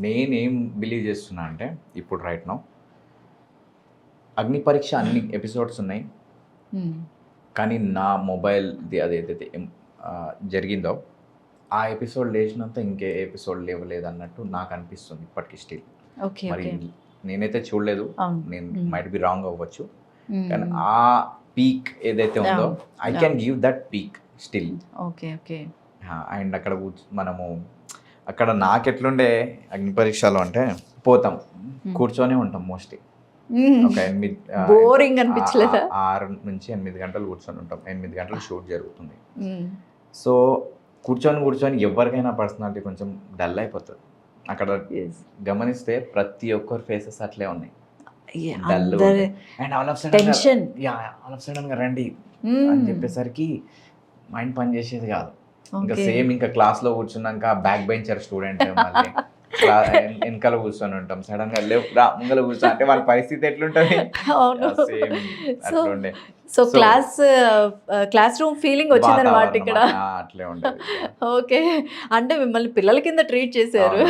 నేనేం బిలీవ్ చేస్తున్నా అంటే ఇప్పుడు రైట్ నౌ అగ్ని పరీక్ష అన్ని ఎపిసోడ్స్ ఉన్నాయి. కానీ నా మొబైల్ది అదేదైతే జరిగిందో ఆ ఎపిసోడ్ లేచినంత ఇంకే ఎపిసోడ్ లేవలేదన్నట్టు నాకు అనిపిస్తుంది ఇప్పటికి స్టిల్. మరి నేనైతే చూడలేదు, నేను మైట్ బి రాంగ్ అవ్వచ్చు, కానీ ఆ పీక్ ఏదైతే ఉందో I can give that peak still. And అక్కడ మనము అక్కడ నాకెట్లుండే అగ్ని పరీక్షలో అంటే పోతాం కూర్చొని ఉంటాం మోస్ట్లీ ఒక 8 అనిపించలేదా? 6 నుంచి 8 గంటలు కూర్చొని ఉంటాం. 8 గంటలు షూట్ జరుగుతుంది. సో కూర్చొని ఎవరికైనా పర్సనాలిటీ కొంచెం డల్ అయిపోతుంది. అక్కడ గమనిస్తే ప్రతి ఒక్కరి ఫేసెస్ అట్లే ఉన్నాయి, dull. And all of sudden గా రండి అని చెప్పేసరికి మైండ్ పని చేసేది కాదు. ఇంకా సేమ్ ఇంకా క్లాస్లో కూర్చున్నాక బ్యాక్ బెంచర్ స్టూడెంట్ మళ్ళీ వెనకాల కూర్చొని ఉంటాం, సడన్ గా లేవు రా ముంగల కూర్చో అంటే వాళ్ళ పరిస్థితి ఎట్లుంటది. సో క్లాస్ రూమ్ ఫీలింగ్ వచ్చింది అనమాట ఇక్కడ. అట్లే ఉంటుంది. ఓకే, అంటే మిమ్మల్ని పిల్లల కింద ట్రీట్ చేశారు.